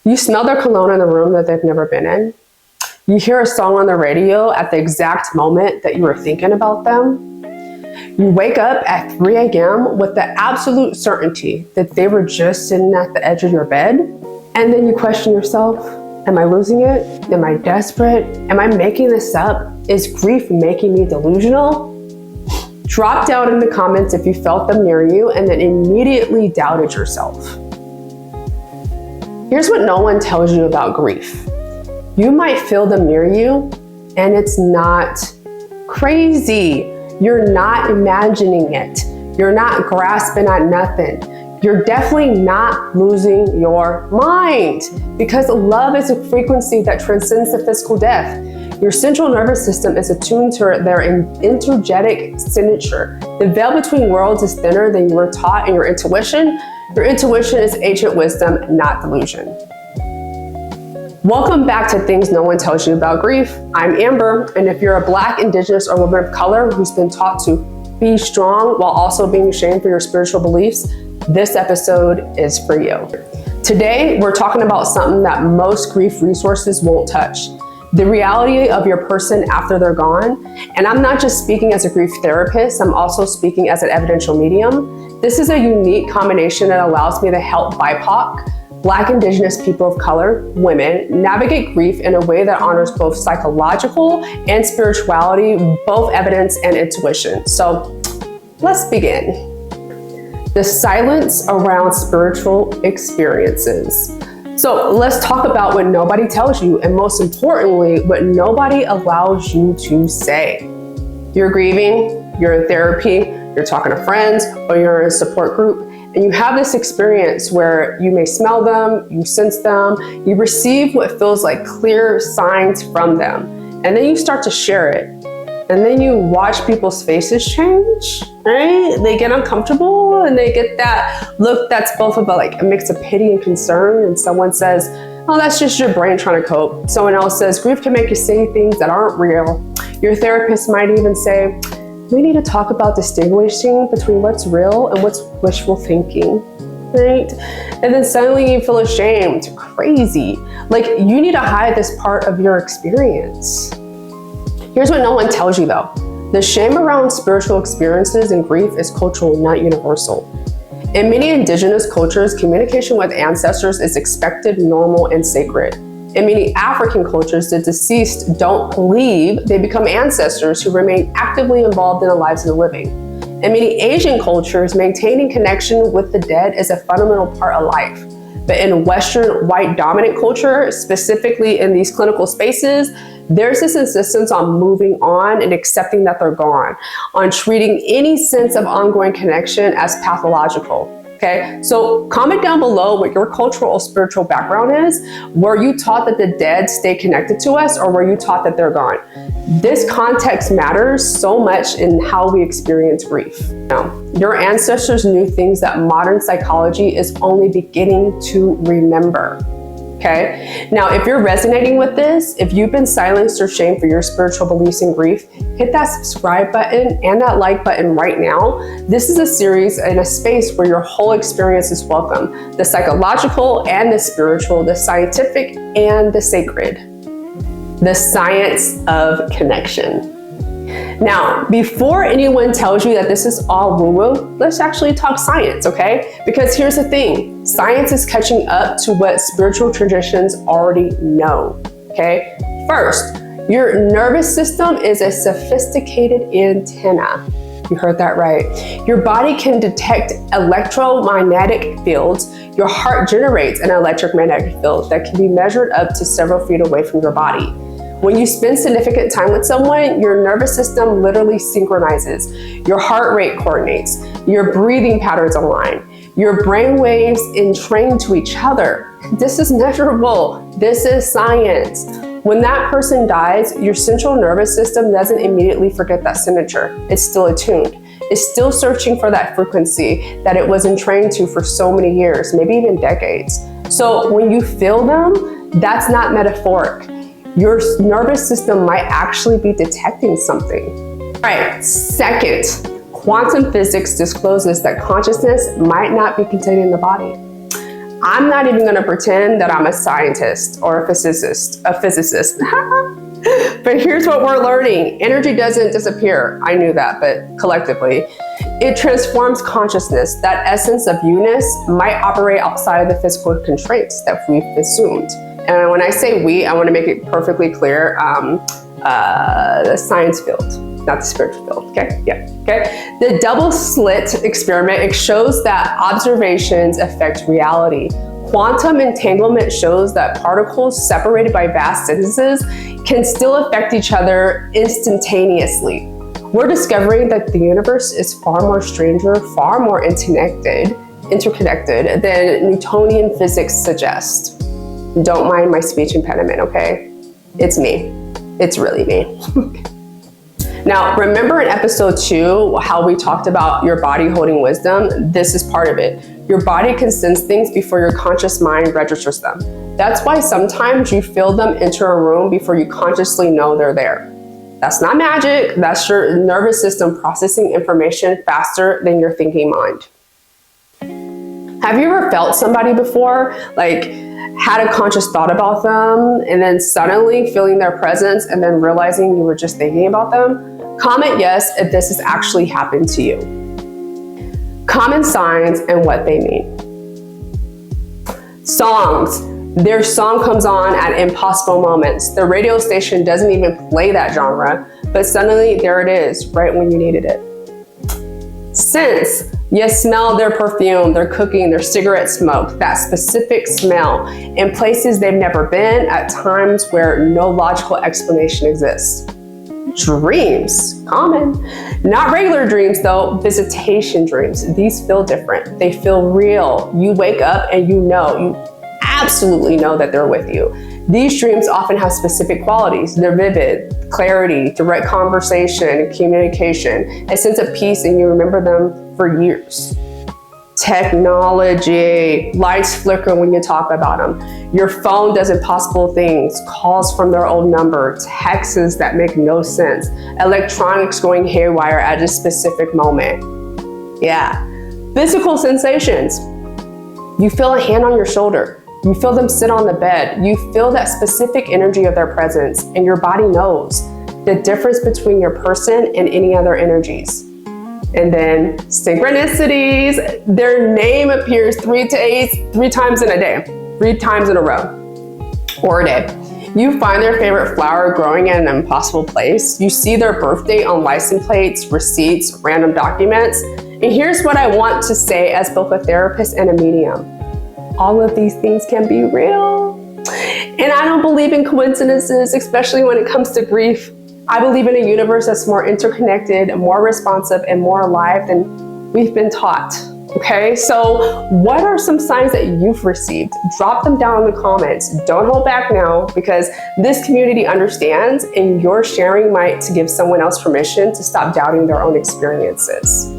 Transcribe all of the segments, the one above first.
You smell their cologne in the room that they've never been in. You hear a song on the radio at the exact moment that you were thinking about them. You wake up at 3 a.m. with the absolute certainty that they were just sitting at the edge of your bed. And then you question yourself, am I losing it? Am I desperate? Am I making this up? Is grief making me delusional? Drop down in the comments if you felt them near you and then immediately doubted yourself. Here's what no one tells you about grief. You might feel them near you, and it's not crazy. You're not imagining it. You're not grasping at nothing. You're definitely not losing your mind, because love is a frequency that transcends the physical death. Your central nervous system is attuned to their energetic signature. The veil between worlds is thinner than you were taught in your intuition. Your intuition is ancient wisdom, not delusion. Welcome back to Things No One Tells You About Grief. I'm Amber, and if you're a Black, Indigenous, or woman of color who's been taught to be strong while also being ashamed for your spiritual beliefs, this episode is for you. Today, we're talking about something that most grief resources won't touch: the reality of your person after they're gone. And I'm not just speaking as a grief therapist, I'm also speaking as an evidential medium. This is a unique combination that allows me to help BIPOC, Black, Indigenous, people of color, women, navigate grief in a way that honors both psychological and spirituality, both evidence and intuition. So let's begin. The silence around spiritual experiences. So let's talk about what nobody tells you, and most importantly, what nobody allows you to say. You're grieving, you're in therapy, you're talking to friends, or you're in a support group, and you have this experience where you may smell them, you sense them, you receive what feels like clear signs from them, and then you start to share it. And then you watch people's faces change, right? They get uncomfortable and they get that look that's both of a mix of pity and concern. And someone says, oh, that's just your brain trying to cope. Someone else says, grief can make you say things that aren't real. Your therapist might even say, we need to talk about distinguishing between what's real and what's wishful thinking, right? And then suddenly you feel ashamed, crazy. Like you need to hide this part of your experience. Here's what no one tells you though. The shame around spiritual experiences and grief is cultural, not universal. In many Indigenous cultures, communication with ancestors is expected, normal, and sacred. In many African cultures, the deceased don't leave, they become ancestors who remain actively involved in the lives of the living. In many Asian cultures, maintaining connection with the dead is a fundamental part of life. But in Western white dominant culture, specifically in these clinical spaces, there's this insistence on moving on and accepting that they're gone, on treating any sense of ongoing connection as pathological. Okay, so comment down below what your cultural or spiritual background is. Were you taught that the dead stay connected to us, or were you taught that they're gone? This context matters so much in how we experience grief. Now, your ancestors knew things that modern psychology is only beginning to remember. Okay, now if you're resonating with this, if you've been silenced or shamed for your spiritual beliefs and grief, hit that subscribe button and that like button right now. This is a series and a space where your whole experience is welcome. The psychological and the spiritual, the scientific and the sacred. The science of connection. Now, before anyone tells you that this is all woo-woo, let's actually talk science, okay? Because here's the thing, science is catching up to what spiritual traditions already know, okay? First, your nervous system is a sophisticated antenna. You heard that right. Your body can detect electromagnetic fields. Your heart generates an electromagnetic field that can be measured up to several feet away from your body. When you spend significant time with someone, your nervous system literally synchronizes. Your heart rate coordinates. Your breathing patterns align. Your brain waves entrain to each other. This is measurable. This is science. When that person dies, your central nervous system doesn't immediately forget that signature. It's still attuned. It's still searching for that frequency that it was entrained to for so many years, maybe even decades. So when you feel them, that's not metaphoric. Your nervous system might actually be detecting something. All right, second, quantum physics discloses that consciousness might not be contained in the body. I'm not even gonna pretend that I'm a scientist or a physicist. But here's what we're learning. Energy doesn't disappear. I knew that, but collectively, it transforms consciousness. That essence of you-ness might operate outside of the physical constraints that we've assumed. And when I say we, I want to make it perfectly clear, the science field, not the spiritual field, okay? Yeah, okay? The double slit experiment, it shows that observations affect reality. Quantum entanglement shows that particles separated by vast distances can still affect each other instantaneously. We're discovering that the universe is far more stranger, far more interconnected than Newtonian physics suggests. Don't mind my speech impediment, okay? It's me. It's really me. Now, remember in episode 2, how we talked about your body holding wisdom? This is part of it. Your body can sense things before your conscious mind registers them. That's why sometimes you feel them enter a room before you consciously know they're there. That's not magic. That's your nervous system processing information faster than your thinking mind. Have you ever felt somebody before, like had a conscious thought about them and then suddenly feeling their presence and then realizing you were just thinking about them? Comment yes if this has actually happened to you. Common signs and what they mean. Songs. Their song comes on at impossible moments. The radio station doesn't even play that genre, but suddenly there it is, right when you needed it. Scents. You smell their perfume, their cooking, their cigarette smoke, that specific smell in places they've never been at times where no logical explanation exists. Dreams, common. Not regular dreams though, visitation dreams. These feel different. They feel real. You wake up and you absolutely know that they're with you. These dreams often have specific qualities. They're vivid, clarity, direct conversation, communication, a sense of peace, and you remember them for years. Technology, lights flicker when you talk about them. Your phone does impossible things, calls from their old number, texts that make no sense, electronics going haywire at a specific moment. Yeah. Physical sensations. You feel a hand on your shoulder. You feel them sit on the bed. You feel that specific energy of their presence, and your body knows the difference between your person and any other energies. And then synchronicities, their name appears 3 times in a day, 3 times in a row, or a day. You find their favorite flower growing in an impossible place. You see their birthday on license plates, receipts, random documents. And here's what I want to say as both a therapist and a medium. All of these things can be real. And I don't believe in coincidences, especially when it comes to grief. I believe in a universe that's more interconnected, more responsive, and more alive than we've been taught. Okay, so what are some signs that you've received? Drop them down in the comments. Don't hold back now, because this community understands, and your sharing might to give someone else permission to stop doubting their own experiences.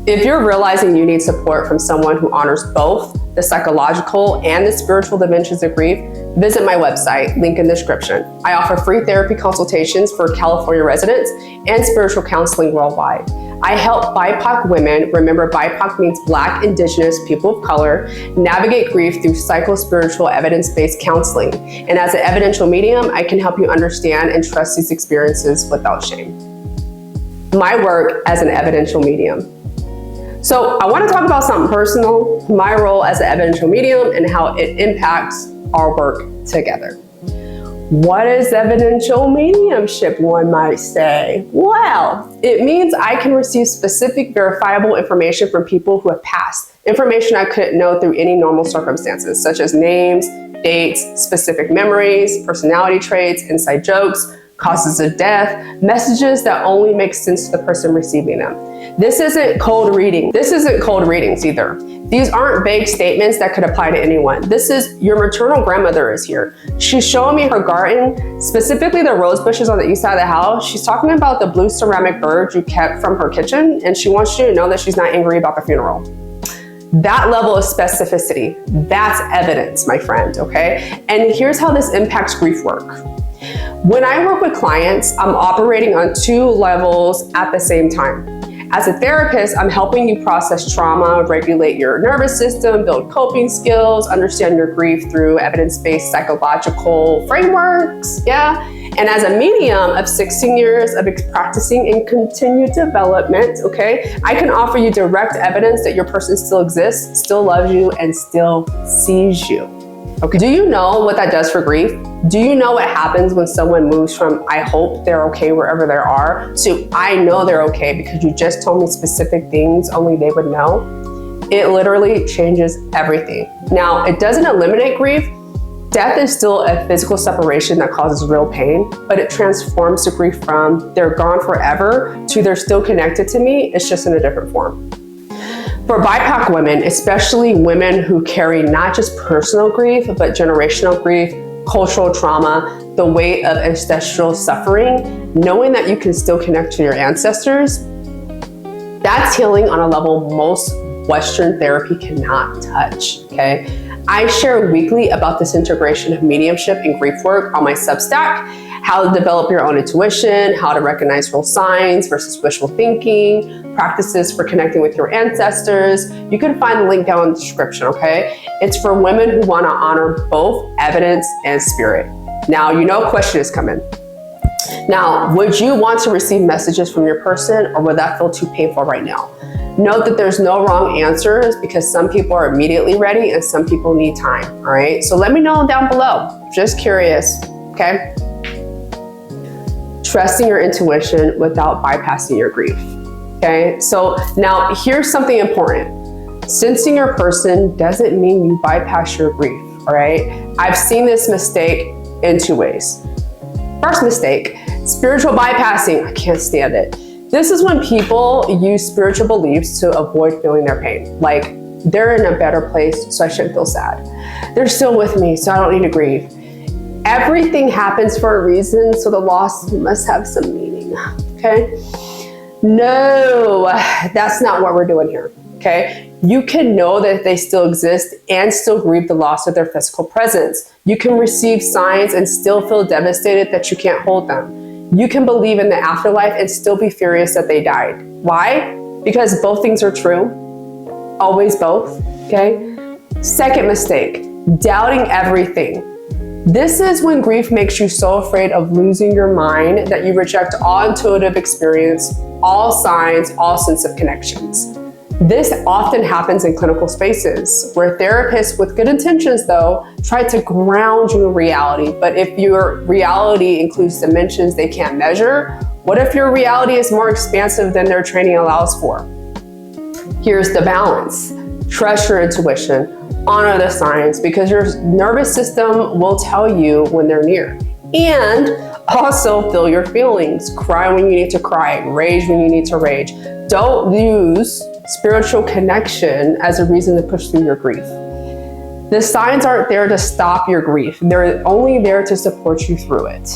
If you're realizing you need support from someone who honors both the psychological and the spiritual dimensions of grief, visit my website, link in the description. I offer free therapy consultations for California residents and spiritual counseling worldwide. I help BIPOC women, remember BIPOC means Black, Indigenous, people of color, navigate grief through psychospiritual evidence-based counseling. And as an evidential medium, I can help you understand and trust these experiences without shame. My work as an evidential medium. So I want to talk about something personal, my role as an evidential medium and how it impacts our work together. What is evidential mediumship, one might say? Well, it means I can receive specific verifiable information from people who have passed, information I couldn't know through any normal circumstances, such as names, dates, specific memories, personality traits, inside jokes, causes of death, messages that only make sense to the person receiving them. This isn't cold reading. This isn't cold readings either. These aren't vague statements that could apply to anyone. This is your maternal grandmother is here. She's showing me her garden, specifically the rose bushes on the east side of the house. She's talking about the blue ceramic bird you kept from her kitchen, and she wants you to know that she's not angry about the funeral. That level of specificity, that's evidence, my friend, okay? And here's how this impacts grief work. When I work with clients, I'm operating on 2 levels at the same time. As a therapist, I'm helping you process trauma, regulate your nervous system, build coping skills, understand your grief through evidence-based psychological frameworks. Yeah. And as a medium of 16 years of practicing in continued development, okay, I can offer you direct evidence that your person still exists, still loves you, and still sees you. Okay. Do you know what that does for grief? Do you know what happens when someone moves from I hope they're okay wherever they are to I know they're okay because you just told me specific things only they would know? It literally changes everything. Now, it doesn't eliminate grief. Death is still a physical separation that causes real pain, but it transforms the grief from they're gone forever to they're still connected to me. It's just in a different form. For BIPOC women, especially women who carry not just personal grief, but generational grief, cultural trauma, the weight of ancestral suffering, knowing that you can still connect to your ancestors, that's healing on a level most Western therapy cannot touch, okay? I share weekly about this integration of mediumship and grief work on my Substack, how to develop your own intuition, how to recognize real signs versus wishful thinking, practices for connecting with your ancestors. You can find the link down in the description, okay? It's for women who want to honor both evidence and spirit. Now, you know a question is coming. Now, would you want to receive messages from your person, or would that feel too painful right now? Note that there's no wrong answers because some people are immediately ready and some people need time, all right? So let me know down below. Just curious, okay? Trusting your intuition without bypassing your grief, okay? So now here's something important. Sensing your person doesn't mean you bypass your grief, all right? I've seen this mistake in two ways. First mistake, spiritual bypassing. I can't stand it. This is when people use spiritual beliefs to avoid feeling their pain. Like, they're in a better place, so I shouldn't feel sad. They're still with me, so I don't need to grieve. Everything happens for a reason, so the loss must have some meaning, okay? No, that's not what we're doing here, okay? You can know that they still exist and still grieve the loss of their physical presence. You can receive signs and still feel devastated that you can't hold them. You can believe in the afterlife and still be furious that they died. Why? Because both things are true. Always both, okay? Second mistake, doubting everything. This is when grief makes you so afraid of losing your mind that you reject all intuitive experience, all signs, all sense of connections. This often happens in clinical spaces where therapists with good intentions, though, try to ground you in reality. But if your reality includes dimensions they can't measure, what if your reality is more expansive than their training allows for? Here's the balance. Trust your intuition, honor the signs, because your nervous system will tell you when they're near. And also feel your feelings. Cry when you need to cry, rage when you need to rage. Don't use spiritual connection as a reason to push through your grief. The signs aren't there to stop your grief. They're only there to support you through it.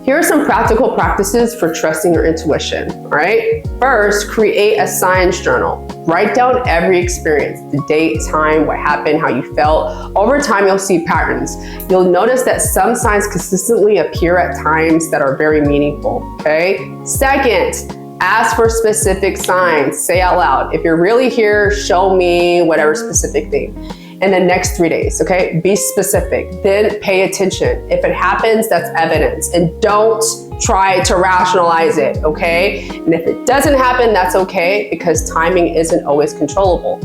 Here are some practical practices for trusting your intuition, all right? First, create a signs journal. Write down every experience, the date, time, what happened, how you felt. Over time, you'll see patterns. You'll notice that some signs consistently appear at times that are very meaningful, okay? Second, ask for specific signs. Say out loud, if you're really here, show me whatever specific thing. In the next 3 days, okay? Be specific, then pay attention. If it happens, that's evidence. And don't try to rationalize it, okay? And if it doesn't happen, that's okay, because timing isn't always controllable.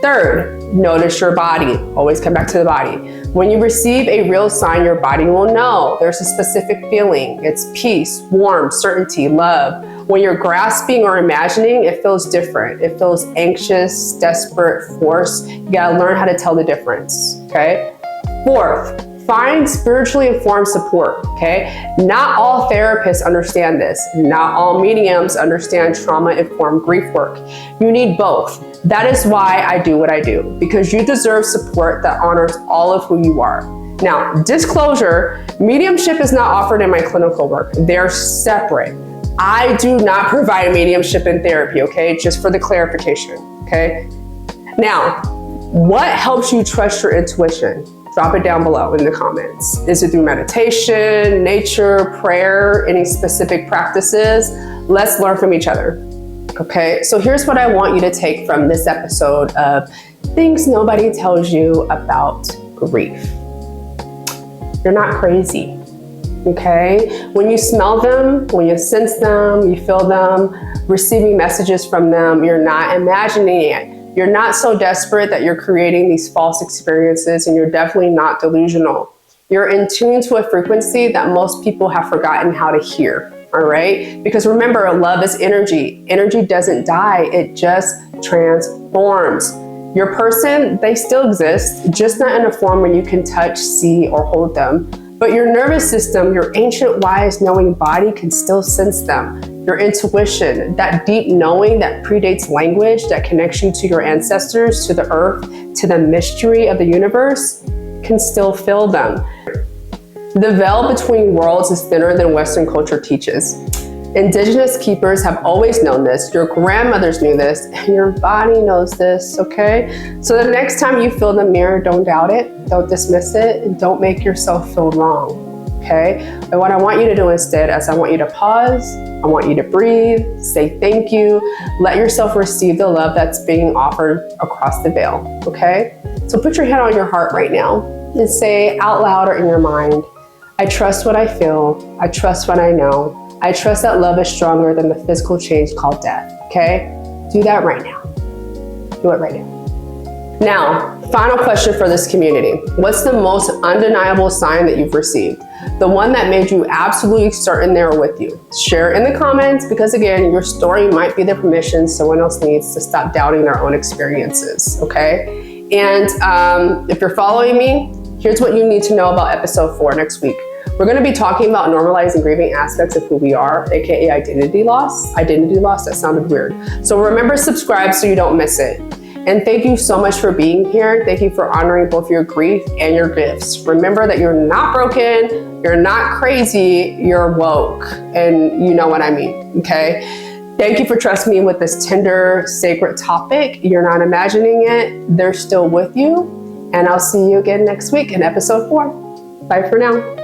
Third, notice your body. Always come back to the body. When you receive a real sign, your body will know. There's a specific feeling. It's peace, warmth, certainty, love. When you're grasping or imagining, it feels different. It feels anxious, desperate, forced. You gotta learn how to tell the difference, okay? Fourth, find spiritually informed support, okay? Not all therapists understand this. Not all mediums understand trauma-informed grief work. You need both. That is why I do what I do, because you deserve support that honors all of who you are. Now, disclosure, mediumship is not offered in my clinical work. They're separate. I do not provide mediumship in therapy, okay? Just for the clarification, okay? Now, what helps you trust your intuition? Drop it down below in the comments. Is it through meditation, nature, prayer, any specific practices? Let's learn from each other. Okay, so here's what I want you to take from this episode of Things Nobody Tells You About Grief. You're not crazy, okay? When you smell them, when you sense them, you feel them, receiving messages from them, you're not imagining it. You're not so desperate that you're creating these false experiences, and you're definitely not delusional. You're in tune to a frequency that most people have forgotten how to hear. All right? Because remember, love is energy. Energy doesn't die, it just transforms. Your person, they still exist, just not in a form where you can touch, see, or hold them. But your nervous system, your ancient, wise, knowing body can still sense them. Your intuition, that deep knowing that predates language, that connects you to your ancestors, to the earth, to the mystery of the universe, can still feel them. The veil between worlds is thinner than Western culture teaches. Indigenous keepers have always known this. Your grandmothers knew this, and your body knows this, okay? So the next time you feel the mirror, don't doubt it, don't dismiss it, and don't make yourself feel wrong, okay? And what I want you to do instead is I want you to pause, I want you to breathe, say thank you, let yourself receive the love that's being offered across the veil, okay? So put your hand on your heart right now and say out loud or in your mind, I trust what I feel. I trust what I know. I trust that love is stronger than the physical change called death, okay? Do that right now. Do it right now. Now, final question for this community. What's the most undeniable sign that you've received? The one that made you absolutely certain they were with you. Share it in the comments because again, your story might be the permission someone else needs to stop doubting their own experiences, okay? And if you're following me, here's what you need to know about episode 4 next week. We're going to be talking about normalizing grieving aspects of who we are, aka identity loss. Identity loss, that sounded weird. So remember, subscribe so you don't miss it. And thank you so much for being here. Thank you for honoring both your grief and your gifts. Remember that you're not broken, you're not crazy, you're woke. And you know what I mean, okay? Thank you for trusting me with this tender, sacred topic. You're not imagining it, they're still with you. And I'll see you again next week in episode 4. Bye for now.